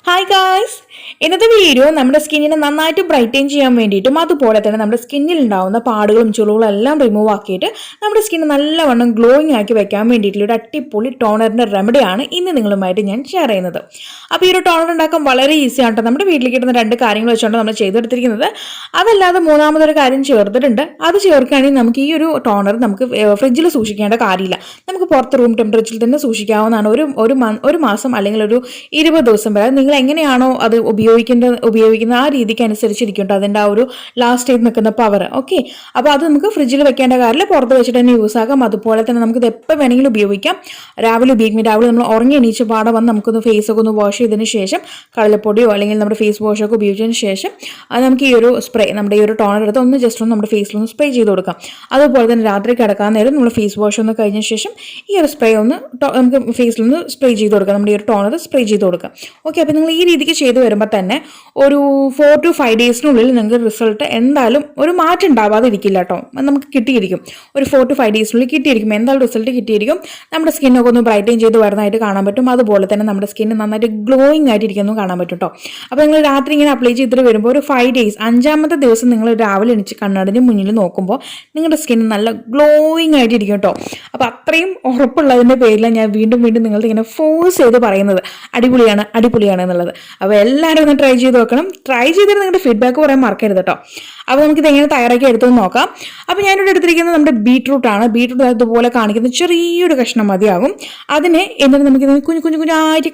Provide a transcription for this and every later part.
Hi guys, ഇന്നത്തെ video നമ്മുടെ സ്കിന്നിനെ നന്നായിട്ട് ബ്രൈറ്റൻ ചെയ്യാൻ വേണ്ടിയിട്ടും അതുപോലെ തന്നെ നമ്മുടെ സ്കിന്നിൽ ഉണ്ടാവുന്ന പാടുകളും ചുളികളും എല്ലാം റിമൂവ് ആക്കിയിട്ട് നമ്മുടെ സ്കിന്ന് നല്ലവണ്ണം ഗ്ലോയിങ് ആക്കി വെക്കാൻ വേണ്ടിയിട്ടുള്ള ഒരു അടിപൊളി ടോണറിൻ്റെ റെമഡിയാണ് ഇന്ന് നിങ്ങളുമായിട്ട് ഞാൻ ഷെയർ ചെയ്യുന്നത്. അപ്പോൾ ഈ ഒരു ടോണർ ഉണ്ടാക്കാൻ വളരെ ഈസിയാണ് കേട്ടോ. നമ്മുടെ വീട്ടിൽ കിട്ടുന്ന രണ്ട് കാര്യങ്ങൾ വെച്ചുകൊണ്ട് നമ്മൾ ചെയ്തെടുത്തിരിക്കുന്നത്. അതല്ലാതെ മൂന്നാമതൊരു കാര്യം ചേർത്തിട്ടുണ്ട്. അത് ചേർക്കുകയാണെങ്കിൽ നമുക്ക് ഈ ഒരു ടോണർ നമുക്ക് ഫ്രിഡ്ജിൽ സൂക്ഷിക്കേണ്ട കാര്യമില്ല. നമുക്ക് പുറത്ത് റൂം ടെമ്പറേച്ചറിൽ തന്നെ സൂക്ഷിക്കാവുന്നതാണ്. ഒരു മാസം അല്ലെങ്കിൽ ഒരു 20 ദിവസം വരെ നിങ്ങൾ എങ്ങനെയാണോ അത് ഉപയോഗിക്കുന്ന ആ രീതിക്ക് അനുസരിച്ചിരിക്കും കേട്ടോ അതിൻ്റെ ആ ഒരു ലാസ്റ്റ് ചെയ്ത് നിൽക്കുന്ന പവർ. ഓക്കെ, അപ്പോൾ അത് നമുക്ക് ഫ്രിഡ്ജിൽ വെക്കേണ്ട കാര്യമില്ല, പുറത്ത് വെച്ചിട്ട് തന്നെ യൂസ് ആക്കാം. അതുപോലെ തന്നെ നമുക്കിത് എപ്പോൾ വേണമെങ്കിലും ഉപയോഗിക്കാം. രാവിലെ നമ്മൾ ഉറങ്ങി എണീച്ച് പാടെ വന്ന് നമുക്കൊന്ന് ഫേസൊക്കെ ഒന്ന് വാഷ് ചെയ്തതിന് ശേഷം കടലപ്പൊടിയോ അല്ലെങ്കിൽ നമ്മുടെ ഫേസ് വാഷൊക്കെ ഉപയോഗിച്ചതിന് ശേഷം അത് നമുക്ക് ഈ ഒരു സ്പ്രേ നമ്മുടെ ഈ ഒരു ടോണർ എടുത്ത് ഒന്ന് ജസ്റ്റ് ഒന്ന് നമ്മുടെ ഫേസിലൊന്ന് സ്പ്രേ ചെയ്ത് കൊടുക്കാം. അതുപോലെ തന്നെ രാത്രി കിടക്കാൻ നേരം നമ്മൾ ഫേസ് വാഷ് ഒന്ന് കഴിഞ്ഞ ശേഷം ഈ ഒരു സ്പ്രേ ഒന്ന് നമുക്ക് ഫേസിലൊന്ന് സ്പ്രേ ചെയ്ത് കൊടുക്കാം. നമ്മുടെ ഈ ഒരു ടോണർ സ്പ്രേ ചെയ്ത് കൊടുക്കാം. ഓക്കെ, അപ്പോൾ നിങ്ങൾ ഈ രീതിക്ക് ചെയ്ത് വരുമ്പോൾ തന്നെ ഒരു 4 to 5 ഡേയ്സിനുള്ളിൽ നിങ്ങൾക്ക് റിസൾട്ട് എന്തായാലും ഒരു മാറ്റം ഉണ്ടാവാതെ ഇരിക്കില്ല കേട്ടോ. നമുക്ക് കിട്ടിയിരിക്കും, ഒരു 4 to 5 ഡേയ്സിനുള്ളിൽ കിട്ടിയിരിക്കും, എന്തായാലും റിസൾട്ട് കിട്ടിയിരിക്കും. നമ്മുടെ സ്കിന്നൊക്കെ ഒന്ന് ബ്രൈറ്റൻ ചെയ്ത് വരുന്നതായിട്ട് കാണാൻ പറ്റും. അതുപോലെ തന്നെ നമ്മുടെ സ്കിന്ന് നന്നായിട്ട് ഗ്ലോയിങ് ആയിട്ട് ഇരിക്കുന്നു കാണാൻ പറ്റും കേട്ടോ. അപ്പോൾ നിങ്ങൾ രാത്രി ഇങ്ങനെ അപ്ലൈ ചെയ്തിട്ട് വരുമ്പോൾ ഒരു 5 ഡേയ്സ് 5ാമത്തെ ദിവസം നിങ്ങൾ രാവിലെ എണീച്ച് കണ്ണാടിന് മുന്നിൽ നോക്കുമ്പോൾ നിങ്ങളുടെ സ്കിന്ന് നല്ല ഗ്ലോയിങ് ആയിട്ട് ഇരിക്കും കേട്ടോ. അപ്പോൾ അത്രയും ഉറപ്പുള്ളതിൻ്റെ പേരിലാണ് ഞാൻ വീണ്ടും നിങ്ങളുടെ ഇങ്ങനെ ഫോഴ്സ് ചെയ്ത് പറയുന്നത് അടിപൊളിയാണ് എന്നുള്ളത്. അപ്പോൾ എല്ലാവരും ഒന്ന് ട്രൈ ചെയ്ത് നോക്കണം. ട്രൈ ചെയ്തിട്ട് നിങ്ങളുടെ ഫീഡ്ബാക്ക് പറയാൻ മറക്കരുത് കേട്ടോ. അപ്പോൾ നമുക്കിത് എങ്ങനെ തയ്യാറാക്കി എടുത്തെന്ന് നോക്കാം. അപ്പോൾ ഞാനിവിടെ എടുത്തിരിക്കുന്നത് നമ്മുടെ ബീട്രൂട്ട് ആണ്. ബീട്രൂട്ട് അതുപോലെ കാണിക്കുന്ന ചെറിയൊരു കഷ്ണം മതിയാകും. അതിനെ എന്നിട്ട് നമുക്കിതിന് കുഞ്ഞായിട്ട്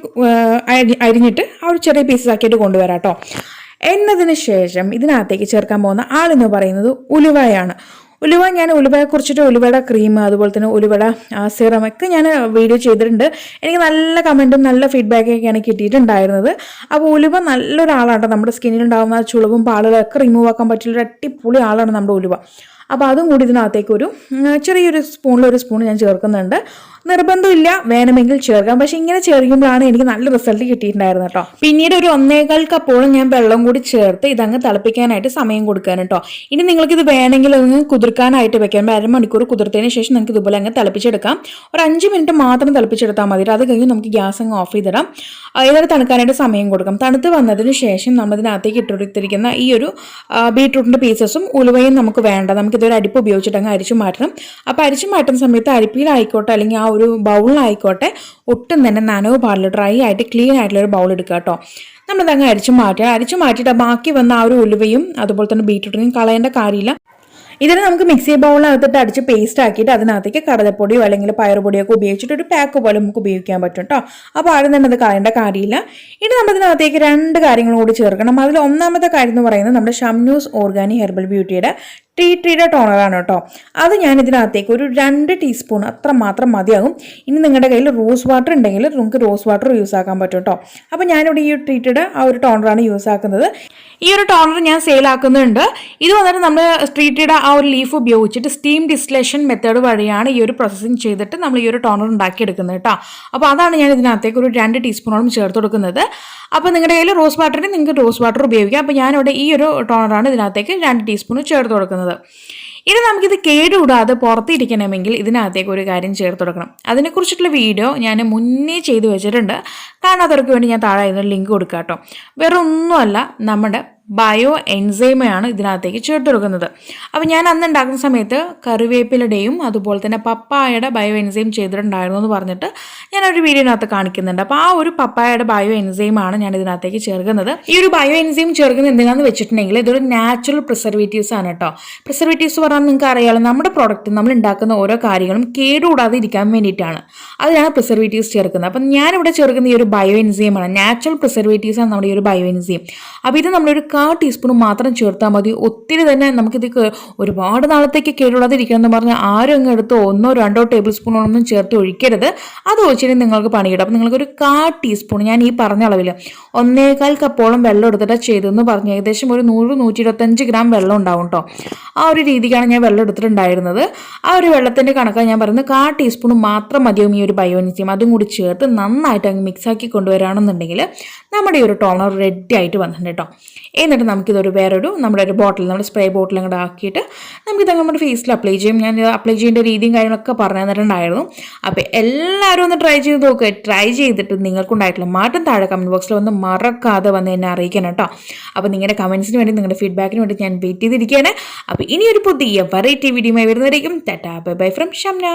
അരിഞ്ഞിട്ട് ആ ഒരു ചെറിയ പീസസ് ആക്കിയിട്ട് കൊണ്ടുവരാം കേട്ടോ. എന്നതിന് ശേഷം ഇതിനകത്തേക്ക് ചേർക്കാൻ പോകുന്ന ആളെന്ന് പറയുന്നത് ഉലുവയാണ്. ഞാൻ ഉലുവയെക്കുറിച്ചിട്ട് ഉലുവയുടെ ക്രീം അതുപോലെ തന്നെ ഉലുവയുടെ സിറം ഒക്കെ ഞാൻ വീഡിയോ ചെയ്തിട്ടുണ്ട്. എനിക്ക് നല്ല കമൻറ്റും നല്ല ഫീഡ്ബാക്കൊക്കെയാണ് കിട്ടിയിട്ടുണ്ടായിരുന്നത്. അപ്പോൾ ഉലുവ നല്ലൊരാളാണ്. നമ്മുടെ സ്കിന്നിലുണ്ടാകുന്ന ചുളിവും പാടുകളൊക്കെ റിമൂവ് ആക്കാൻ പറ്റിയൊരു അടിപൊളി ആളാണ് നമ്മുടെ ഉലുവ. അപ്പോൾ അതും കൂടി ഇതിനകത്തേക്ക് ഒരു ചെറിയൊരു സ്പൂണിൽ സ്പൂൺ ഞാൻ ചേർക്കുന്നുണ്ട്. നിർബന്ധമില്ല, വേണമെങ്കിൽ ചേർക്കാം. പക്ഷെ ഇങ്ങനെ ചേർക്കുമ്പോഴാണ് എനിക്ക് നല്ല റിസൾട്ട് കിട്ടിയിട്ടുണ്ടായിരുന്നത് കേട്ടോ. പിന്നീട് ഒരു 1.25 കപ്പോളം ഞാൻ വെള്ളം കൂടി ചേർത്ത് ഇതങ്ങ് തിളപ്പിക്കാനായിട്ട് സമയം കൊടുക്കാൻ കേട്ടോ. ഇനി നിങ്ങൾക്കിത് വേണമെങ്കിൽ ഒന്ന് കുതിർക്കാനായിട്ട് വെക്കാം. 1/2 മണിക്കൂർ കുതിർത്തതിന് ശേഷം നിങ്ങൾക്ക് ഇതുപോലെ അങ്ങ് തിളപ്പിച്ചെടുക്കാം. ഒരു 5 മിനിറ്റ് മാത്രം തിളപ്പിച്ചെടുത്താൽ മതി. അത് കഴിഞ്ഞ് നമുക്ക് ഗ്യാസ് അങ്ങ് ഓഫ് ചെയ്തിടാം. ഏതൊരു തണുക്കാനായിട്ട് സമയം കൊടുക്കാം. തണുത്ത് വന്നതിന് ശേഷം നമ്മൾ ഇതിനകത്തേക്ക് ഇട്ടെടുത്തിരിക്കുന്ന ഈ ഒരു ബീട്രൂട്ടിൻ്റെ പീസസും ഉലുവയും നമുക്ക് വേണ്ട. നമുക്കിതൊരു അരിപ്പ് ഉപയോഗിച്ചിട്ട് അങ്ങ് അരിച്ചു മാറ്റണം. അപ്പോൾ അരിച്ചു മാറ്റുന്ന സമയത്ത് അരിപ്പിയിലായിക്കോട്ടെ അല്ലെങ്കിൽ ആ ഒരു ബൗളിലായിക്കോട്ടെ ഒട്ടും തന്നെ നനവ് പാടില്ല. ഡ്രൈ ആയിട്ട് ക്ലീൻ ആയിട്ടുള്ള ഒരു ബൗൾ എടുക്കുക കേട്ടോ. നമ്മളതങ്ങ് അരിച്ചു മാറ്റിയിട്ട് ബാക്കി വന്ന ആ ഒരു ഉലുവയും അതുപോലെ തന്നെ ബീട്രൂട്ടിനെയും കളയേണ്ട കാര്യമില്ല. ഇതിന് നമുക്ക് മിക്സി ബൗളിനകത്തിട്ട് അടിച്ച് പേസ്റ്റ് ആക്കിയിട്ട് അതിനകത്തേക്ക് കടലപ്പൊടിയോ അല്ലെങ്കിൽ പയറുപൊടിയോ ഒക്കെ ഉപയോഗിച്ചിട്ട് ഒരു പാക്ക് പോലെ നമുക്ക് ഉപയോഗിക്കാൻ പറ്റും കേട്ടോ. അപ്പോൾ ആരും തന്നെ അത് കളയേണ്ട കാര്യമില്ല. ഇനി നമ്മൾ ഇതിനകത്തേക്ക് 2 കാര്യങ്ങളും കൂടി ചേർക്കണം. അതിൽ ഒന്നാമത്തെ കാര്യം എന്ന് പറയുന്നത് നമ്മുടെ ഷംനൂസ് ഓർഗാനി ഹെർബൽ ബ്യൂട്ടിയുടെ ടീയുടെ ടോണറാണ് കേട്ടോ. അത് ഞാൻ ഇതിനകത്തേക്ക് ഒരു 2 ടീസ്പൂൺ അത്ര മാത്രം മതിയാകും. ഇനി നിങ്ങളുടെ കയ്യിൽ റോസ് വാട്ടർ ഉണ്ടെങ്കിൽ നിങ്ങൾക്ക് റോസ് വാട്ടർ യൂസ് ആക്കാൻ പറ്റും കേട്ടോ. അപ്പോൾ ഞാനിവിടെ ഈ ട്രീറ്റഡ് ആ ഒരു ടോണറാണ് യൂസ് ആക്കുന്നത്. ഈ ഒരു ടോണർ ഞാൻ സെയിലാക്കുന്നുണ്ട്. ഇത് വന്നിട്ട് നമ്മൾ ട്രീറ്റഡ് ആ ഒരു ലീഫ് ഉപയോഗിച്ചിട്ട് സ്റ്റീം ഡിസ്റ്റിലേഷൻ മെത്തേഡ് വഴിയാണ് ഈ ഒരു പ്രോസസ്സിങ് ചെയ്തിട്ട് നമ്മൾ ഈ ഒരു ടോണർ ഉണ്ടാക്കിയെടുക്കുന്നത് കേട്ടോ. അപ്പോൾ അതാണ് ഞാൻ ഇതിനകത്തേക്ക് ഒരു 2 ടീസ്പൂണോളം ചേർത്ത് കൊടുക്കുന്നത്. അപ്പോൾ നിങ്ങളുടെ കയ്യിൽ റോസ് വാട്ടറിന് നിങ്ങൾക്ക് റോസ് വാട്ടർ ഉപയോഗിക്കാം. അപ്പോൾ ഞാനിവിടെ ഈ ഒരു ടോണറാണ് ഇതിനകത്തേക്ക് 2 ടീസ്പൂൺ ചേർത്ത് കൊടുക്കുന്നത്. ഇനി നമുക്കിത് കേടുകൂടാതെ പുറത്തിരിക്കണമെങ്കിൽ ഇതിനകത്തേക്ക് ഒരു കാര്യം ചേർത്ത് കൊടുക്കണം. അതിനെക്കുറിച്ചിട്ടുള്ള വീഡിയോ ഞാൻ മുന്നേ ചെയ്തു വെച്ചിട്ടുണ്ട്. കാണാത്തവർക്ക് വേണ്ടി ഞാൻ താഴെ ഇതിന് ലിങ്ക് കൊടുക്കാം കേട്ടോ. വേറെ ഒന്നുമല്ല, നമ്മുടെ ബയോ എൻസൈമാണ് ഇതിനകത്തേക്ക് ചേർത്ത് കൊടുക്കുന്നത്. അപ്പോൾ ഞാൻ അന്ന് ഉണ്ടാക്കുന്ന സമയത്ത് കറിവേപ്പിലയുടെയും അതുപോലെ തന്നെ പപ്പായയുടെ ബയോ എൻസൈം ചെയ്തിട്ടുണ്ടായിരുന്നു എന്ന് പറഞ്ഞിട്ട് ഞാനൊരു വീഡിയോനകത്ത് കാണിക്കുന്നുണ്ട്. അപ്പോൾ ആ ഒരു പപ്പായയുടെ ബയോ എൻസൈമാണ് ഞാൻ ഇതിനകത്തേക്ക് ചേർക്കുന്നത്. ഈ ഒരു ബയോ എൻസൈം ചേർക്കുന്നത് എന്തിനാന്ന് വെച്ചിട്ടുണ്ടെങ്കിൽ ഇതൊരു നാച്ചുറൽ പ്രിസർവേറ്റീവ്സ് ആണ് കേട്ടോ. പ്രിസർവേറ്റീവ്സ് പറഞ്ഞാൽ നിങ്ങൾക്ക് അറിയാലോ, നമ്മുടെ പ്രോഡക്റ്റ് നമ്മൾ ഉണ്ടാക്കുന്ന ഓരോ കാര്യങ്ങളും കേടുകൂടാതെ ഇരിക്കാൻ വേണ്ടിയിട്ടാണ്. അതിനാണ് പ്രിസർവേറ്റീവ്സ് ചേർക്കുന്നത്. അപ്പം ഞാനിവിടെ ചേർക്കുന്ന ഈ ഒരു ബയോ എൻസൈമാണ്, നാച്ചുറൽ പ്രിസർവേറ്റീവ്സ് ആണ് നമ്മുടെ ഈ ഒരു ബയോ എൻസൈം. അപ്പോൾ ഇത് നമ്മളൊരു 1/4 ടീസ്പൂൺ മാത്രം ചേർത്താൽ മതി. ഒത്തിരി തന്നെ നമുക്കിത് ഒരുപാട് നാളത്തേക്ക് കേടുകൂടാതെ ഇരിക്കണം എന്ന് പറഞ്ഞാൽ ആരും അങ്ങ് എടുത്ത് 1-2 ടേബിൾ സ്പൂണൊന്നും ചേർത്ത് ഒഴിക്കരുത്. അത് ഒഴിച്ചിട്ട് നിങ്ങൾക്ക് പണിയിടും. അപ്പോൾ നിങ്ങൾക്കൊരു 1/4 ടീസ്പൂൺ, ഞാൻ ഈ പറഞ്ഞ അളവിൽ 1.25 കപ്പോളം വെള്ളം എടുത്തിട്ട് ചെയ്തെന്ന് പറഞ്ഞു. ഏകദേശം ഒരു 100-125 ഗ്രാം വെള്ളം ഉണ്ടാവും കേട്ടോ. ആ ഒരു രീതിക്കാണ് ഞാൻ വെള്ളം എടുത്തിട്ടുണ്ടായിരുന്നത്. ആ ഒരു വെള്ളത്തിൻ്റെ കണക്കാണ് ഞാൻ പറയുന്നത്. 1/4 ടീസ്പൂൺ മാത്രം മതിയാവും ഈ ഒരു ബയോ എൻസൈം. അതും കൂടി ചേർത്ത് നന്നായിട്ട് അങ്ങ് മിക്സാക്കി കൊണ്ടുവരികയാണെന്നുണ്ടെങ്കിൽ നമ്മുടെ ഈ ഒരു ടോണർ റെഡി ആയിട്ട് വന്നിട്ടുണ്ട് കേട്ടോ. എന്നിട്ട് നമുക്കിതൊരു വേറൊരു നമ്മുടെ ഒരു ബോട്ടിൽ, നമ്മുടെ സ്പ്രേ ബോട്ടിൽ അങ്ങോട്ട് ആക്കിയിട്ട് നമുക്കിത് നമ്മുടെ ഫേസിൽ അപ്ലൈ ചെയ്യും. ഞാൻ അപ്ലൈ ചെയ്യേണ്ട രീതിയും കാര്യങ്ങളൊക്കെ പറഞ്ഞു തന്നിട്ടുണ്ടായിരുന്നു. അപ്പോൾ എല്ലാവരും ഒന്ന് ട്രൈ ചെയ്ത് നോക്കുക. ട്രൈ ചെയ്തിട്ട് നിങ്ങൾക്കുണ്ടായിട്ടുള്ള മാറ്റം താഴെ കമൻറ്റ് ബോക്സിൽ വന്ന് മറക്കാതെ വന്ന് എന്നെ അറിയിക്കണം കേട്ടോ. അപ്പോൾ നിങ്ങളുടെ കമൻസിന് വേണ്ടി, നിങ്ങളുടെ ഫീഡ്ബാക്കിന് വേണ്ടി ഞാൻ വെയിറ്റ് ചെയ്തിരിക്കുകയാണ്. അപ്പോൾ ഇനിയൊരു പുതിയ വെറൈറ്റി വീഡിയോയുമായി വരുന്നതായിരിക്കും. Tata bye bye from Shamna.